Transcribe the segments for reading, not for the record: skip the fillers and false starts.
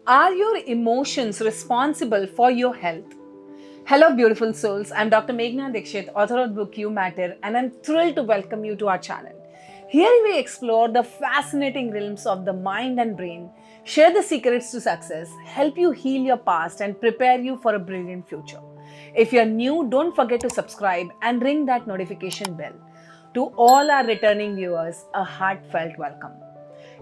Are your emotions responsible for your health? Hello, beautiful souls. I'm Dr. Meghana Dikshit, author of the book You Matter, and I'm thrilled to welcome you to our channel. Here we explore the fascinating realms of the mind and brain, share the secrets to success, help you heal your past, and prepare you for a brilliant future. If you're new, don't forget to subscribe and ring that notification bell. To all our returning viewers, a heartfelt welcome.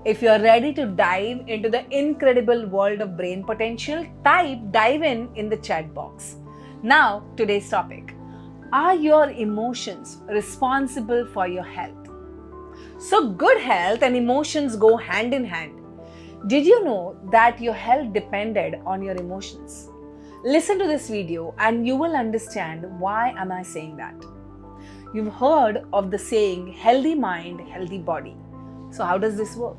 If you're ready to dive into the incredible world of brain potential, type dive in the chat box. Now, today's topic. Are your emotions responsible for your health? So, good health and emotions go hand in hand. Did you know that your health depended on your emotions? Listen to this video and you will understand why am I saying that. You've heard of the saying healthy mind, healthy body. So how does this work?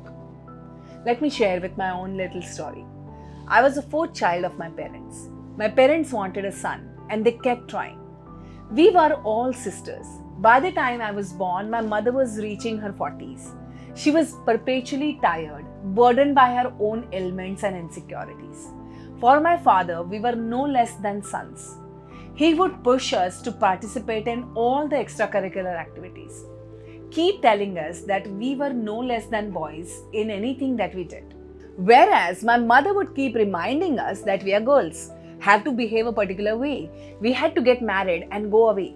Let me share with my own little story. I was the fourth child of my parents. My parents wanted a son and they kept trying. We were all sisters. By the time I was born, my mother was reaching her 40s. She was perpetually tired, burdened by her own ailments and insecurities. For my father, we were no less than sons. He would push us to participate in all the extracurricular activities. Keep telling us that we were no less than boys in anything that we did. Whereas my mother would keep reminding us that we are girls, have to behave a particular way, we had to get married and go away.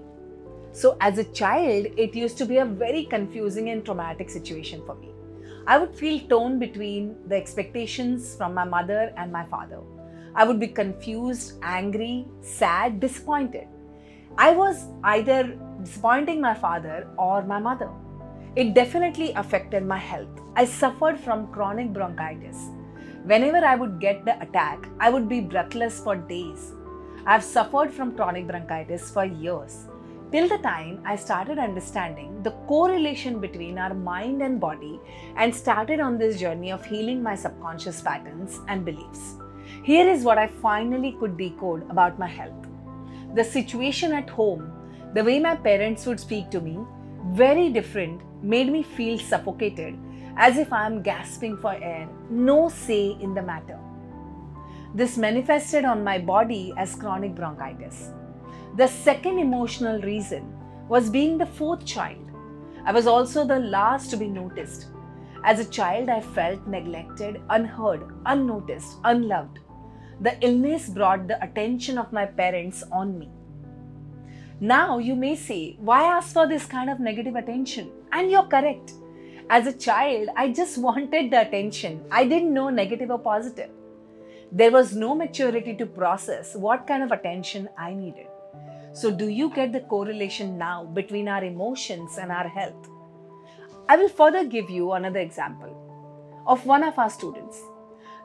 So as a child, it used to be a very confusing and traumatic situation for me. I would feel torn between the expectations from my mother and my father. I would be confused, angry, sad, disappointed. I was either disappointing my father or my mother. It definitely affected my health. I suffered from chronic bronchitis. Whenever I would get the attack, I would be breathless for days. I've suffered from chronic bronchitis for years, till the time I started understanding the correlation between our mind and body and started on this journey of healing my subconscious patterns and beliefs. Here is what I finally could decode about my health. The situation at home, the way my parents would speak to me, very different, made me feel suffocated, as if I am gasping for air, no say in the matter. This manifested on my body as chronic bronchitis. The second emotional reason was being the fourth child. I was also the last to be noticed. As a child, I felt neglected, unheard, unnoticed, unloved. The illness brought the attention of my parents on me. Now you may say, why ask for this kind of negative attention? And you're correct. As a child, I just wanted the attention. I didn't know negative or positive. There was no maturity to process what kind of attention I needed. So do you get the correlation now between our emotions and our health? I will further give you another example of one of our students.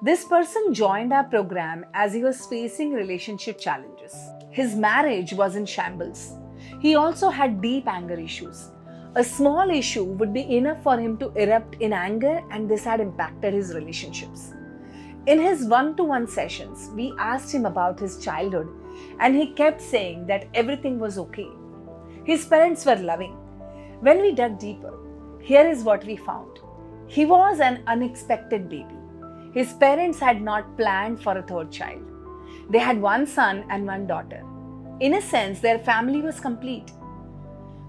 This person joined our program as he was facing relationship challenges. His marriage was in shambles. He also had deep anger issues. A small issue would be enough for him to erupt in anger, and this had impacted his relationships. In his one-to-one sessions, we asked him about his childhood, and he kept saying that everything was okay. His parents were loving. When we dug deeper, here is what we found. He was an unexpected baby. His parents had not planned for a third child. They had one son and one daughter. In a sense, their family was complete.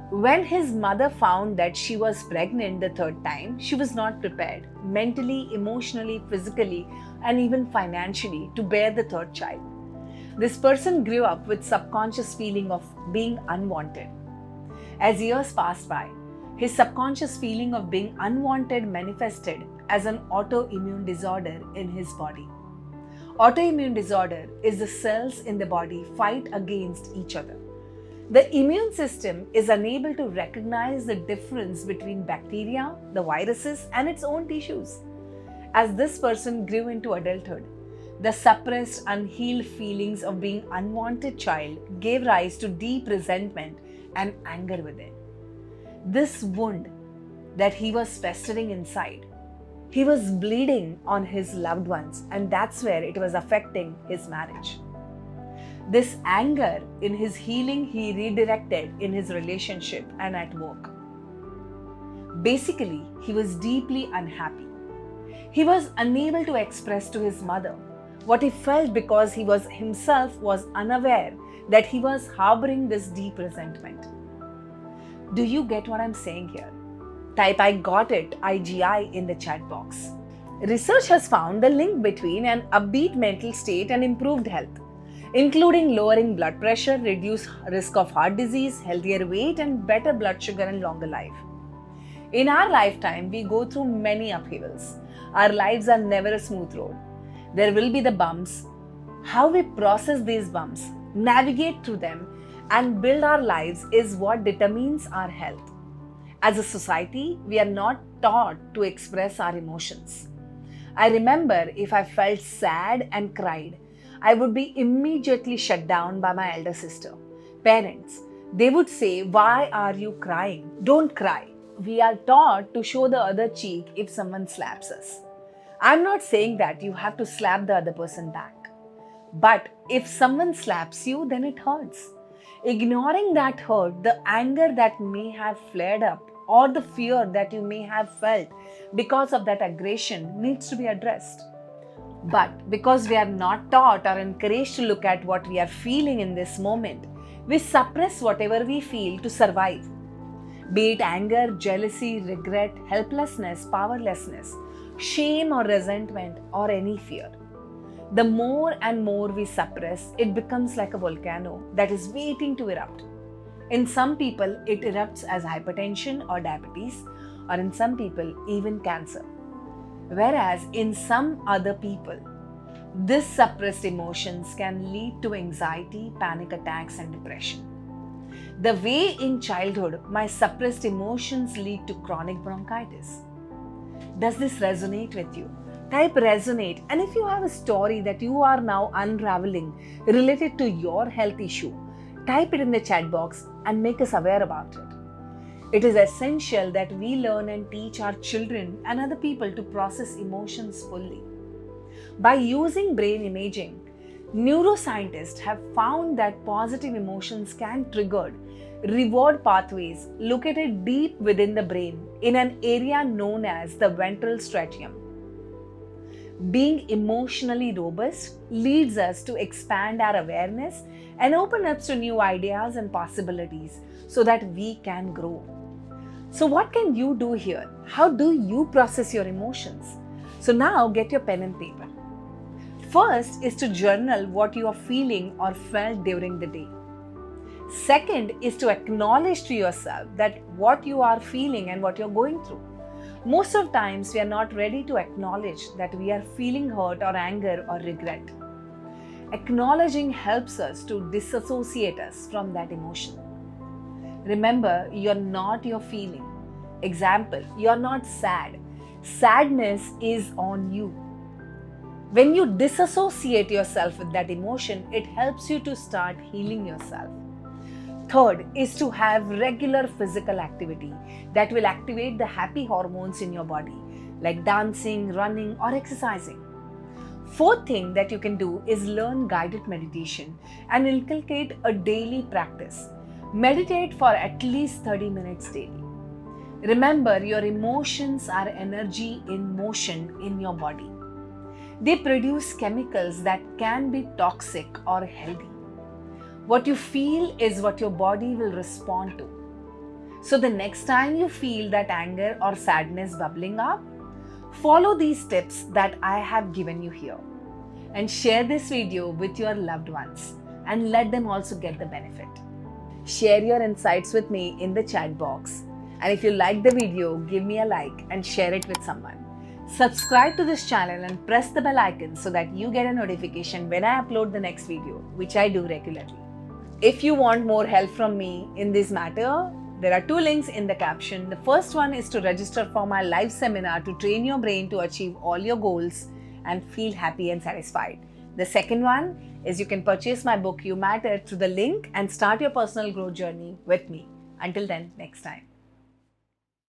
When his mother found that she was pregnant the third time, she was not prepared mentally, emotionally, physically, and even financially to bear the third child. This person grew up with subconscious feeling of being unwanted. As years passed by, his subconscious feeling of being unwanted manifested as an autoimmune disorder in his body. Autoimmune disorder is the cells in the body fight against each other. The immune system is unable to recognize the difference between bacteria, the viruses, and its own tissues. As this person grew into adulthood, the suppressed, unhealed feelings of being unwanted child gave rise to deep resentment and anger within. This wound that he was festering inside, he was bleeding on his loved ones, and that's where it was affecting his marriage. This anger in his healing, he redirected in his relationship and at work. Basically, he was deeply unhappy. He was unable to express to his mother What he felt because he was himself was unaware that he was harboring this deep resentment. Do you get what I'm saying here? Type I got it, IGI in the chat box. Research has found the link between an upbeat mental state and improved health, including lowering blood pressure, reduced risk of heart disease, healthier weight, and better blood sugar and longer life. In our lifetime, we go through many upheavals. Our lives are never a smooth road. There will be the bumps. How we process these bumps, navigate through them, and build our lives is what determines our health. As a society, we are not taught to express our emotions. I remember if I felt sad and cried, I would be immediately shut down by my elder sister. Parents, they would say, "Why are you crying? Don't cry." We are taught to show the other cheek if someone slaps us. I'm not saying that you have to slap the other person back. But if someone slaps you, then it hurts. Ignoring that hurt, the anger that may have flared up, or the fear that you may have felt because of that aggression needs to be addressed. But because we are not taught or encouraged to look at what we are feeling in this moment, we suppress whatever we feel to survive. Be it anger, jealousy, regret, helplessness, powerlessness, shame or resentment, or any fear. The more and more we suppress, it becomes like a volcano that is waiting to erupt. In some people, it erupts as hypertension or diabetes, or in some people, even cancer. Whereas in some other people, this suppressed emotions can lead to anxiety, panic attacks, and depression. The way in childhood my suppressed emotions lead to chronic bronchitis. Does this resonate with you? Type resonate, and if you have a story that you are now unraveling related to your health issue, type it in the chat box and make us aware about it. It is essential that we learn and teach our children and other people to process emotions fully. By using brain imaging, neuroscientists have found that positive emotions can trigger reward pathways located deep within the brain in an area known as the ventral striatum. Being emotionally robust leads us to expand our awareness and open up to new ideas and possibilities so that we can grow. So what can you do here? How do you process your emotions? So now get your pen and paper. First is to journal what you are feeling or felt during the day. Second is to acknowledge to yourself that what you are feeling and what you're going through. Most of times we are not ready to acknowledge that we are feeling hurt or anger or regret. Acknowledging helps us to disassociate us from that emotion. Remember, you're not your feeling. Example, you're not sad. Sadness is on you. When you disassociate yourself with that emotion, it helps you to start healing yourself. Third is to have regular physical activity that will activate the happy hormones in your body, like dancing, running, or exercising. Fourth thing that you can do is learn guided meditation and inculcate a daily practice. Meditate for at least 30 minutes daily. Remember, your emotions are energy in motion in your body. They produce chemicals that can be toxic or healthy. What you feel is what your body will respond to. So the next time you feel that anger or sadness bubbling up, follow these tips that I have given you here and share this video with your loved ones and let them also get the benefit. Share your insights with me in the chat box, and if you like the video, give me a like and share it with someone. Subscribe to this channel and press the bell icon so that you get a notification when I upload the next video, which I do regularly. If you want more help from me in this matter, there are 2 links in the caption. The first one is to register for my live seminar to train your brain to achieve all your goals and feel happy and satisfied. The second one is you can purchase my book You Matter through the link and start your personal growth journey with me. Until then, next time.